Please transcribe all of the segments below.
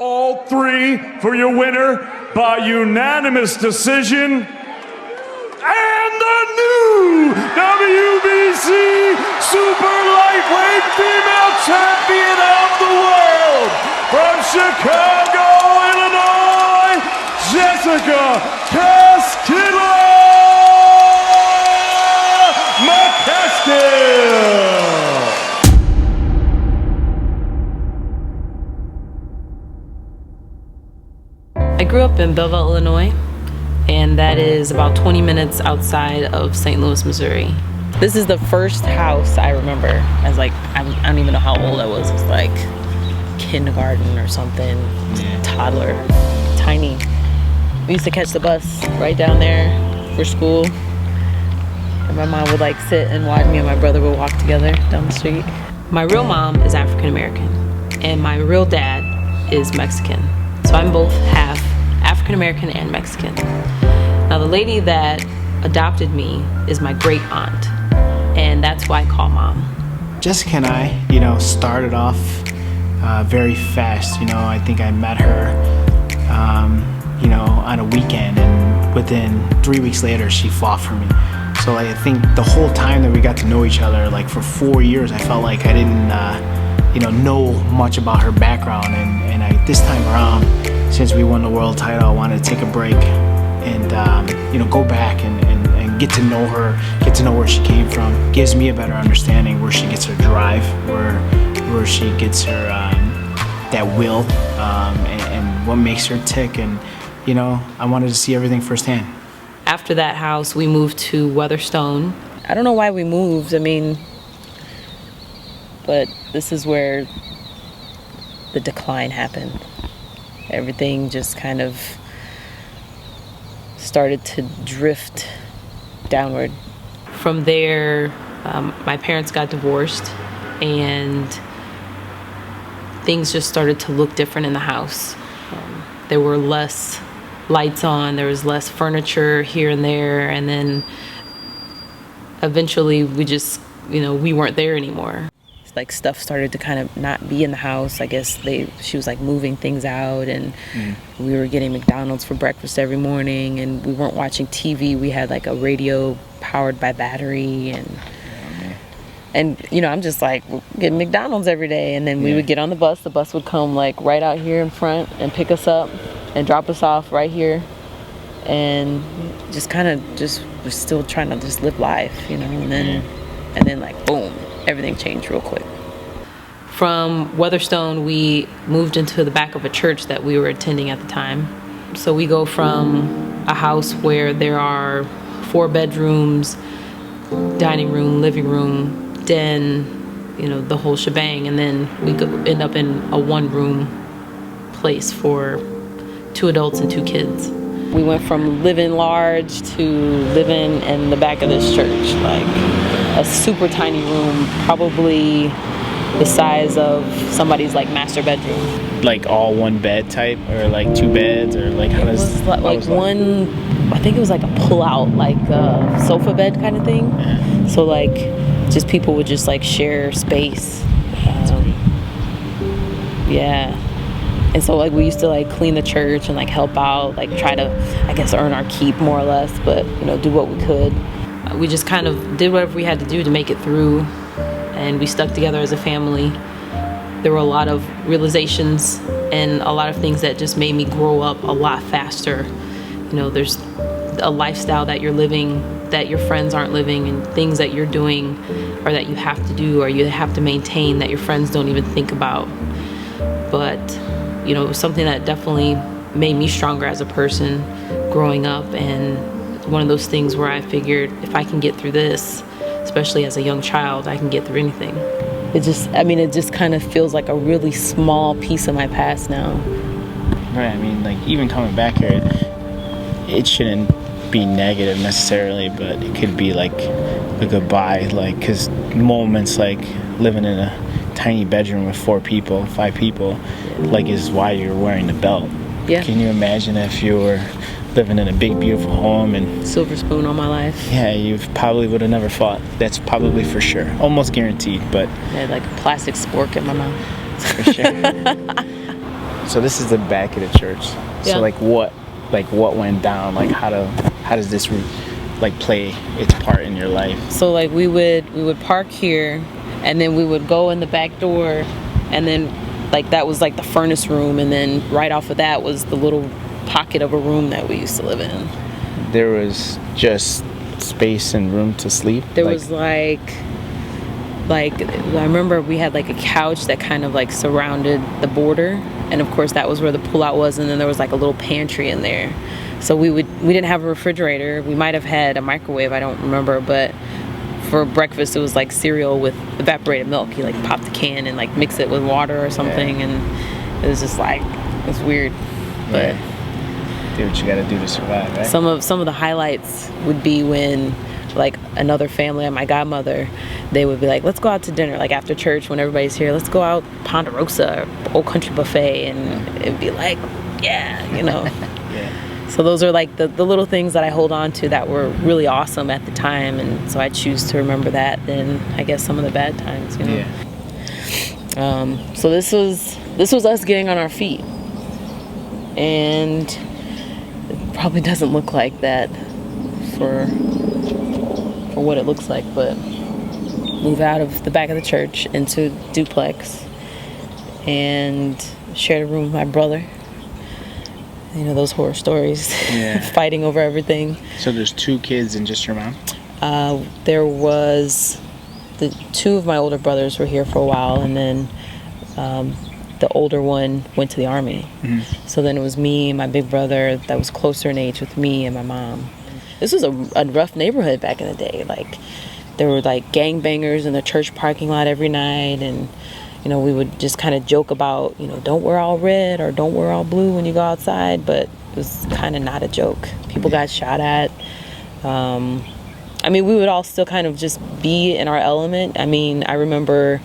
All three for your winner by unanimous decision. And the new WBC Super Lightweight Female Champion of the World from Chicago, Illinois, Jessica McCaskill. I grew up in Belleville, Illinois, and that is about 20 minutes outside of St. Louis, Missouri. This is the first house I remember as like, I don't even know how old I was. It was like kindergarten or something, toddler, tiny. We used to catch the bus right down there for school. And my mom would like sit and watch me and my brother would walk together down the street. My real mom is African American, and my real dad is Mexican. So I'm both half African American and Mexican. Now the lady that adopted me is my great aunt, and that's who I call mom. Jessica and I, started off very fast. I think I met her, on a weekend, and within 3 weeks later, she fought for me. So I think the whole time that we got to know each other, like for 4 years, I felt like I didn't, know much about her background. And this time around, since we won the world title, I wanted to take a break and, go back and get to know her, get to know where she came from. Gives me a better understanding where she gets her drive, where she gets her that will, and what makes her tick. And I wanted to see everything firsthand. After that house, we moved to Weatherstone. I don't know why we moved. But this is where the decline happened. Everything just kind of started to drift downward. From there, my parents got divorced, and things just started to look different in the house. There were less lights on, there was less furniture here and there, and then eventually we just, we weren't there anymore. Like stuff started to kind of not be in the house. I guess she was like moving things out, and we were getting McDonald's for breakfast every morning, and we weren't watching TV. We had like a radio powered by battery, and I'm just like getting McDonald's every day. And then we would get on the bus would come like right out here in front and pick us up and drop us off right here, and just kind of we're still trying to just live life, and then like boom, everything changed real quick. From Weatherstone, we moved into the back of a church that we were attending at the time. So we go from a house where there are 4 bedrooms, dining room, living room, den, the whole shebang, and then we end up in a 1-room place for 2 adults and 2 kids. We went from living large to living in the back of this church, like a super tiny room, probably the size of somebody's like master bedroom. Like all 1 bed type, or like 2 beds, or like how does? It was like one. I think it was like a pull-out, like sofa bed kind of thing. Yeah. So like, just people would just like share space. Yeah. And so like we used to like clean the church and like help out, like try to, I guess, earn our keep more or less, but do what we could. We just kind of did whatever we had to do to make it through, and we stuck together as a family. There were a lot of realizations and a lot of things that just made me grow up a lot faster. There's a lifestyle that you're living that your friends aren't living, and things that you're doing or that you have to do or you have to maintain that your friends don't even think about. But it was something that definitely made me stronger as a person growing up, and one of those things where I figured if I can get through this, especially as a young child, I can get through anything. It just kind of feels like a really small piece of my past now. Right, like even coming back here, it shouldn't be negative necessarily, but it could be like a goodbye, like, because moments like living in a tiny bedroom with 4 people, 5 people, like, is why you're wearing the belt. Yeah. Can you imagine if you were living in a big, beautiful home and silver spoon all my life? Yeah, you probably would have never fought. That's probably for sure, almost guaranteed. But I had like a plastic spork in my mouth. For sure. So this is the back of the church. Yeah. So what went down? Like how does this like play its part in your life? So like we would park here, and then we would go in the back door, and then like that was like the furnace room, and then right off of that was the little pocket of a room that we used to live in. There was just space and room to sleep. There was like I remember we had like a couch that kind of like surrounded the border, and of course that was where the pullout was, and then there was like a little pantry in there. So we didn't have a refrigerator. We might have had a microwave, I don't remember, but for breakfast it was like cereal with evaporated milk. You like pop the can and like mix it with water or something, and it was just like, it was weird. But do what you gotta do to survive, right? some of the highlights would be when like another family and my godmother, they would be like, let's go out to dinner, like after church when everybody's here, let's go out Ponderosa or Old Country Buffet, and it'd be like, yeah. Yeah. So those are like the little things that I hold on to that were really awesome at the time, and so I choose to remember that than I guess some of the bad times, Yeah. So this was us getting on our feet, and it probably doesn't look like that for what it looks like, but move out of the back of the church into duplex and shared a room with my brother. Those horror stories. Yeah. Fighting over everything. So there's 2 kids and just your mom? There was the 2 of my older brothers were here for a while, and then the older one went to the army. Mm-hmm. So then it was me and my big brother that was closer in age with me and my mom. This was a rough neighborhood back in the day. Like, there were like gangbangers in the church parking lot every night, and we would just kind of joke about, don't wear all red or don't wear all blue when you go outside, but it was kind of not a joke. People got shot at. We would all still kind of just be in our element. I remember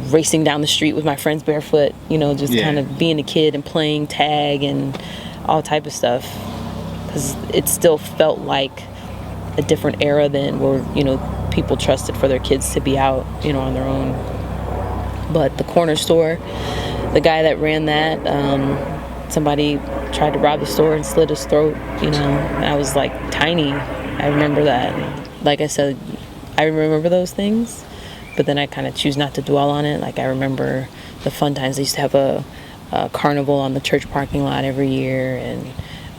racing down the street with my friends barefoot, kind of being a kid and playing tag and all type of stuff, because it still felt like a different era than where, people trusted for their kids to be out, on their own. But the corner store, the guy that ran that, somebody tried to rob the store and slit his throat, I was like tiny. I remember that. Like I said, I remember those things, but then I kind of choose not to dwell on it. Like, I remember the fun times. They used to have a carnival on the church parking lot every year, and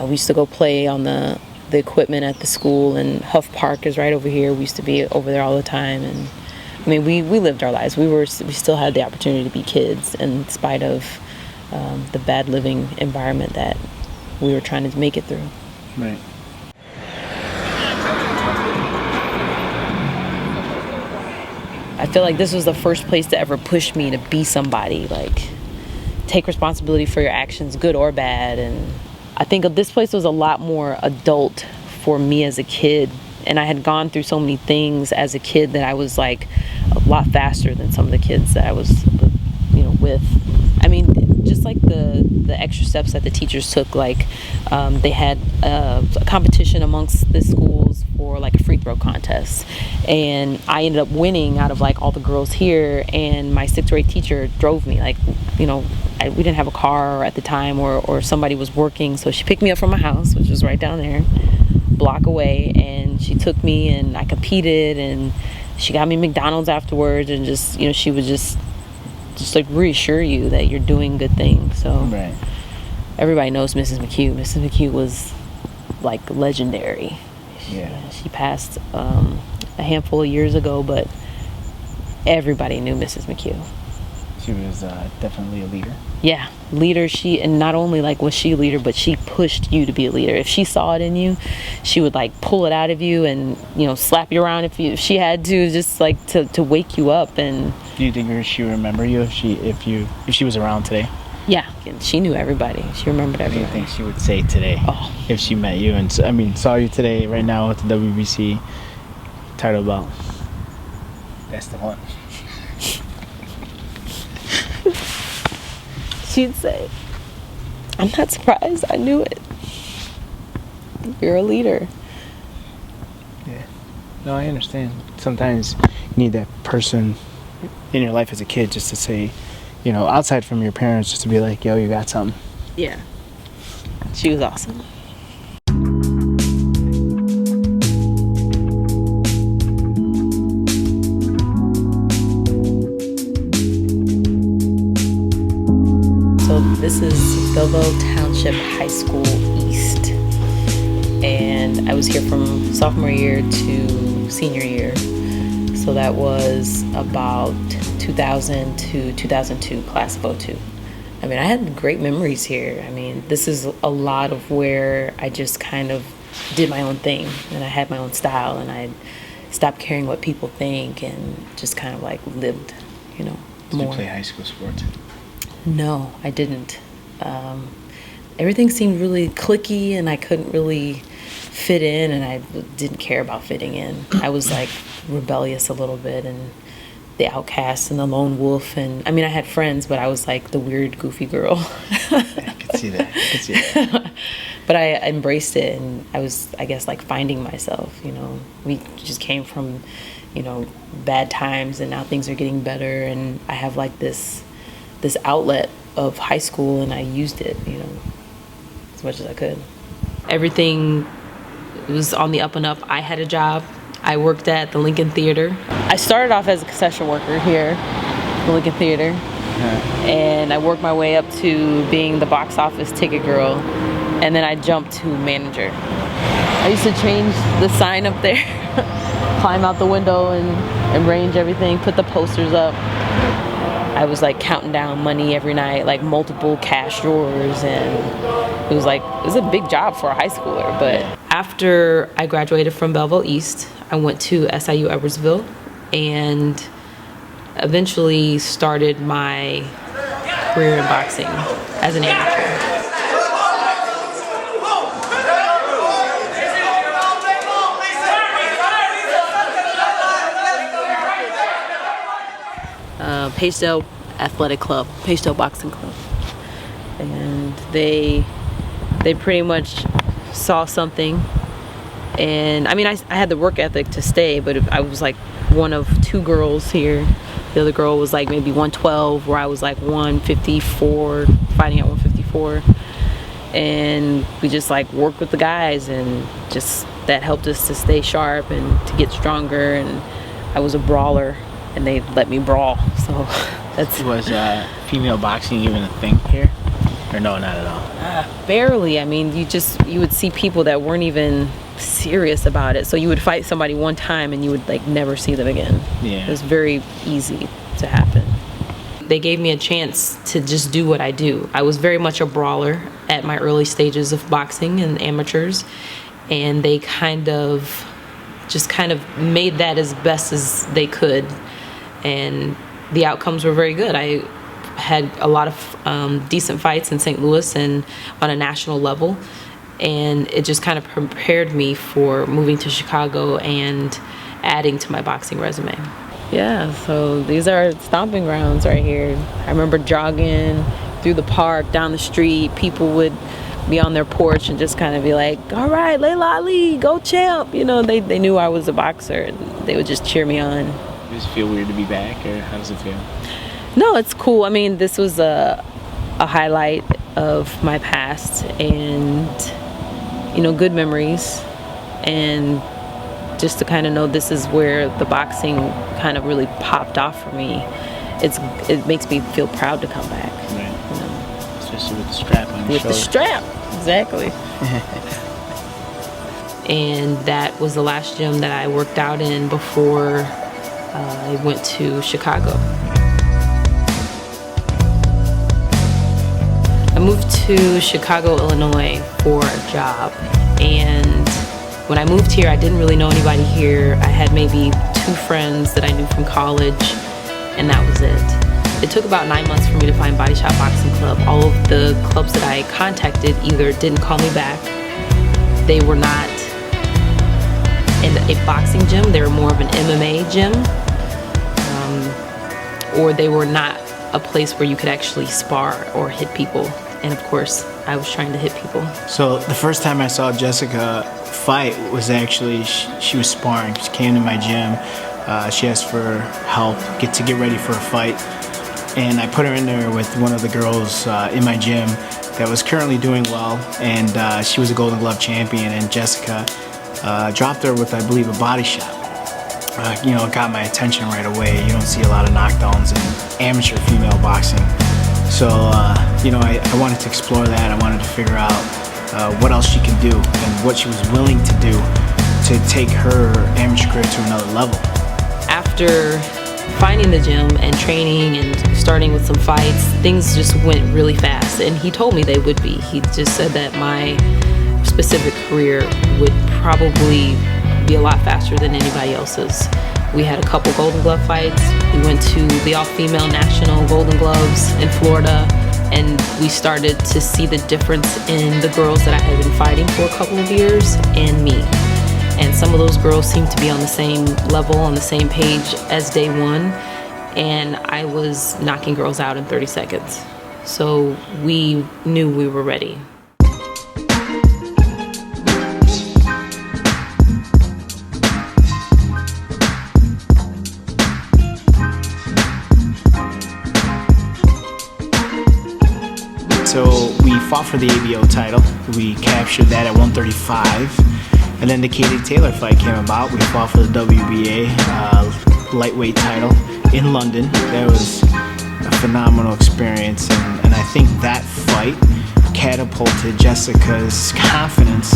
we used to go play on the equipment at the school, and Huff Park is right over here. We used to be over there all the time, and we lived our lives. We still had the opportunity to be kids in spite of the bad living environment that we were trying to make it through. Right. I feel like this was the first place to ever push me to be somebody, like take responsibility for your actions, good or bad. And I think this place was a lot more adult for me as a kid. And I had gone through so many things as a kid that I was like a lot faster than some of the kids that I was, with. Just like the extra steps that the teachers took, like they had a competition amongst the schools for like a free throw contest, and I ended up winning out of like all the girls here, and my 6th grade teacher drove me. Like, we didn't have a car at the time, or somebody was working, so she picked me up from my house, which was right down there, block away, and she took me, and I competed, and she got me McDonald's afterwards, and just, she would just like reassure you that you're doing good things. So right. Everybody knows Mrs. McHugh. Mrs. McHugh was like legendary. Yeah. She passed a handful of years ago, but everybody knew Mrs. McHugh. She was definitely a leader. Yeah, leader. And not only like was she a leader, but she pushed you to be a leader. If she saw it in you, she would like pull it out of you and slap you around if she had to, just like to wake you up. And do you think she would remember you if she was around today? Yeah, she knew everybody. She remembered everybody. What do you think she would say today if she met you and saw you today right now at the WBC title belt? That's the one. She'd say, "I'm not surprised. I knew it. You're a leader." Yeah. No, I understand. Sometimes you need that person in your life as a kid just to say, you know, outside from your parents, just to be like, yo, you got something. Yeah. She was awesome. So this is Belleville Township High School East. And I was here from sophomore year to senior year. So that was about 2000 to 2002, class of 02. I mean, I had great memories here. I mean, this is a lot of where I just kind of did my own thing, and I had my own style, and I stopped caring what people think and just kind of like lived, you know, more. Did you play high school sports? No, I didn't. Everything seemed really cliquey, and I couldn't really fit in, and I didn't care about fitting in. I was like rebellious a little bit, and the outcast and the lone wolf, and I mean, I had friends, but I was like the weird, goofy girl. I could see that. But I embraced it, and I was, I guess, like finding myself. You know, we just came from, you know, bad times, and now things are getting better, and I have like this outlet of high school, and I used it, you know, as much as I could. Everything was on the up and up. I had a job. I worked at the Lincoln Theater. I started off as a concession worker here at the Lincoln Theater. And I worked my way up to being the box office ticket girl. And then I jumped to manager. I used to change the sign up there, climb out the window and arrange everything, put the posters up. I was like counting down money every night, like multiple cash drawers, and it was a big job for a high schooler. But after I graduated from Belleville East, I went to SIU Edwardsville and eventually started my career in boxing as an amateur. Pagedale Athletic Club, Pagedale Boxing Club, and they pretty much saw something. And I mean, I had the work ethic to stay, but I was like one of two girls here. The other girl was like maybe 112, where I was like 154, fighting at 154. And we just like worked with the guys, and just that helped us to stay sharp and to get stronger. And I was a brawler, and they let me brawl. So that's... Was female boxing even a thing here? Or no, not at all? Barely. I mean, you would see people that weren't even serious about it. So you would fight somebody one time and you would like never see them again. Yeah. It was very easy to happen. They gave me a chance to just do what I do. I was very much a brawler at my early stages of boxing and amateurs, and they kind of made that as best as they could, and the outcomes were very good. I had a lot of decent fights in St. Louis and on a national level, and it just kind of prepared me for moving to Chicago and adding to my boxing resume. Yeah, so these are stomping grounds right here. I remember jogging through the park, down the street. People would be on their porch and just kind of be like, all right, Layla Ali, go champ. You know, they knew I was a boxer, and they would just cheer me on. Does it feel weird to be back, or how does it feel? No, it's cool. I mean, this was a highlight of my past, and, you know, good memories. And just to kind of know this is where the boxing kind of really popped off for me. It makes me feel proud to come back. Right. You know? Especially with the strap on your With shoulder. the strap, exactly. And that was the last gym that I worked out in before I went to Chicago. I moved to Chicago, Illinois for a job, and when I moved here, I didn't really know anybody here. I had maybe 2 friends that I knew from college, and that was it. It took about 9 months for me to find Body Shop Boxing Club. All of the clubs that I contacted either didn't call me back, they were not in a boxing gym, they were more of an MMA gym, or they were not a place where you could actually spar or hit people. And of course, I was trying to hit people. So the first time I saw Jessica fight was actually, she was sparring. She came to my gym. She asked for help, get ready for a fight. and I put her in there with one of the girls in my gym that was currently doing well, and she was a Golden Glove champion, and Jessica dropped her with, I believe, a body shot. You know, it got my attention right away. You don't see a lot of knockdowns in amateur female boxing. So, you know, I wanted to explore that. I wanted to figure out what else she can do and what she was willing to do to take her amateur career to another level. After finding the gym and training and starting with some fights, things just went really fast, and he told me they would be. He just said that my specific career would probably be a lot faster than anybody else's. We had a couple Golden Glove fights. We went to the all-female national Golden Gloves in Florida, and we started to see the difference in the girls that I had been fighting for a couple of years and me. And some of those girls seemed to be on the same level, on the same page as day one, and I was knocking girls out in 30 seconds. So we knew we were ready. So we fought for the ABO title. We captured that at 135. And then the Katie Taylor fight came about. We fought for the WBA lightweight title in London. That was a phenomenal experience, and I think that fight catapulted Jessica's confidence,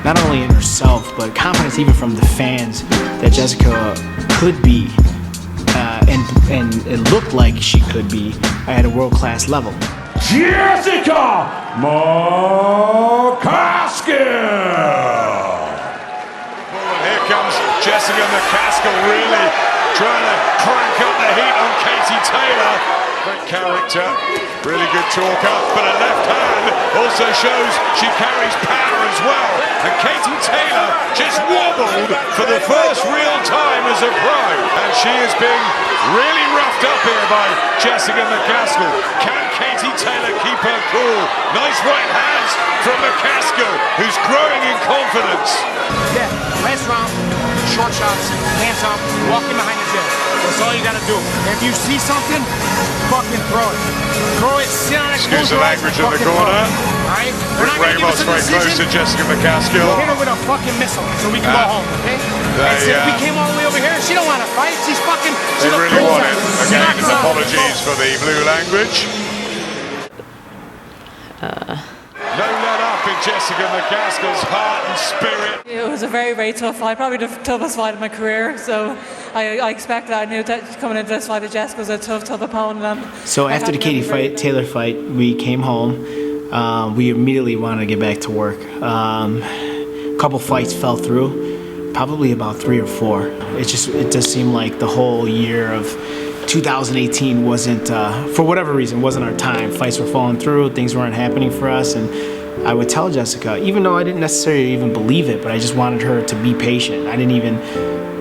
not only in herself, but confidence even from the fans that Jessica could be, and it looked like she could be at a world-class level. Jessica McCaskill! Here comes Jessica McCaskill, really trying to crank up the heat on Katie Taylor. Great character, really good talker, but a left hand also shows she carries power as well. And Katie Taylor just wobbled for the first real time as a pro. And she is being really roughed up here by Jessica McCaskill. Can Katie Taylor keep her cool? Nice right hands from McCaskill, who's growing in confidence. Yeah, last round, short shots, hands up, walking behind the gym. That's all you gotta do. If you see something, fucking throw it. Throw it, sit on it. Excuse the language in the corner. Alright? We're not gonna give Ramos us a very close to decision. Jessica McCaskill. Hit her with a fucking missile so we can go home, okay? And since we came all the way over here, she don't want to fight. She's fucking. They really want it. Again, Knock her out. apologies for the blue language. No let up in Jessica McCaskill's heart and spirit. It was a very, very tough fight, probably the toughest fight of my career. So I expected, I knew that coming into this fight that Jessica was a tough opponent. And So after the Katie Taylor fight, we came home. We immediately wanted to get back to work. A couple fights fell through, probably about 3 or 4. It just seemed like the whole year of 2018 wasn't, for whatever reason, wasn't our time. Fights were falling through, things weren't happening for us, and I would tell Jessica, even though I didn't necessarily even believe it, but I just wanted her to be patient. I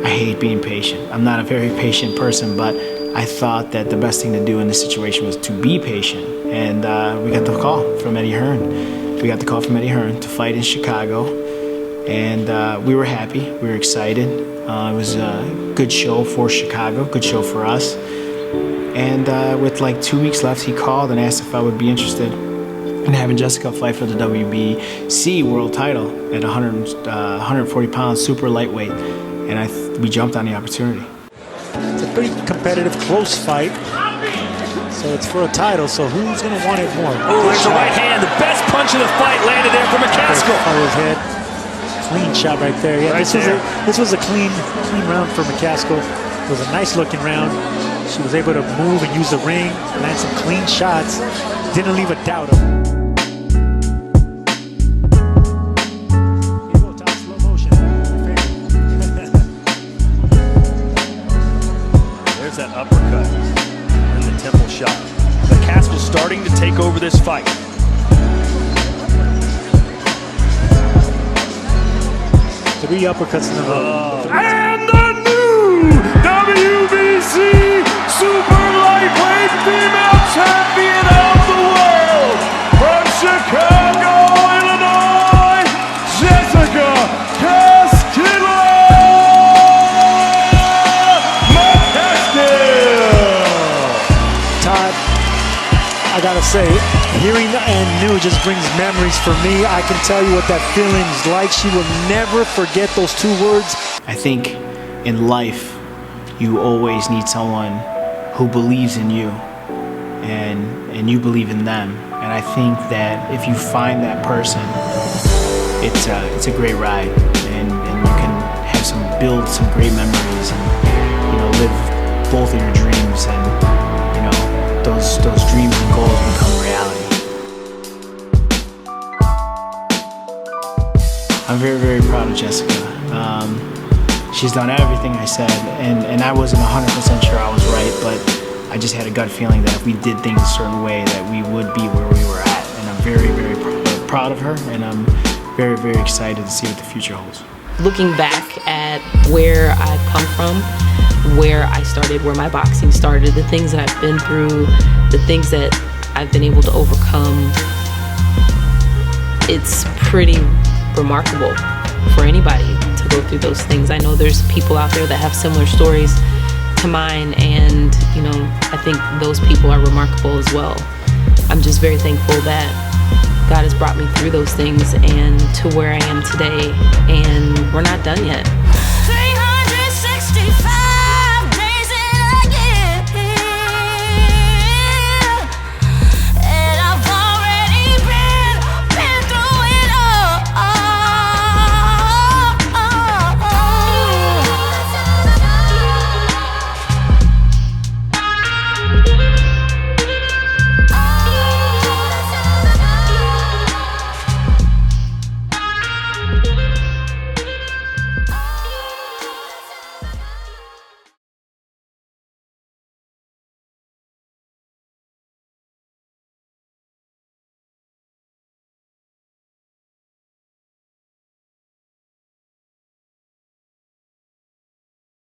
hate being patient. I'm not a very patient person, but I thought that the best thing to do in this situation was to be patient. And we got the call from Eddie Hearn. We got the call from Eddie Hearn to fight in Chicago, and we were happy, we were excited. It was a good show for Chicago, good show for us. And with like 2 weeks left, he called and asked if I would be interested in having Jessica fight for the WBC world title at 140 pounds, super lightweight. And we jumped on the opportunity. It's a pretty competitive, close fight. So it's for a title, so who's going to want it more? Oh, there's a right hand. The best punch of the fight landed there from McCaskill. On his head. Clean shot right there. Yeah, Right this was a clean round for McCaskill. It was a nice looking round. She was able to move and use the ring, land some clean shots. Didn't leave a doubt of it. There's that uppercut and the temple shot. McCaskill starting to take over this fight. Three uppercuts in a row. And the new WBC Super Lightweight Female Champion of the World from Chicago, Illinois, Jessica McCaskill. Todd, I gotta say, hearing and new just brings memories for me. I can tell you what that feeling's like. She will never forget those 2 words. I think in life, you always need someone who believes in you and you believe in them. And I think that if you find that person, it's a great ride, and you can build some great memories, and live both of your dreams, and those dreams and goals become reality. I'm very, very proud of Jessica. She's done everything I said, and I wasn't 100% sure I was right, but I just had a gut feeling that if we did things a certain way, that we would be where we were at. And I'm very, very proud of her, and I'm very, very excited to see what the future holds. Looking back at where I've come from, where I started, where my boxing started, the things that I've been through, the things that I've been able to overcome, it's pretty remarkable for anybody to go through those things. I know there's people out there that have similar stories to mine, and I think those people are remarkable as well. I'm just very thankful that God has brought me through those things and to where I am today, and we're not done yet.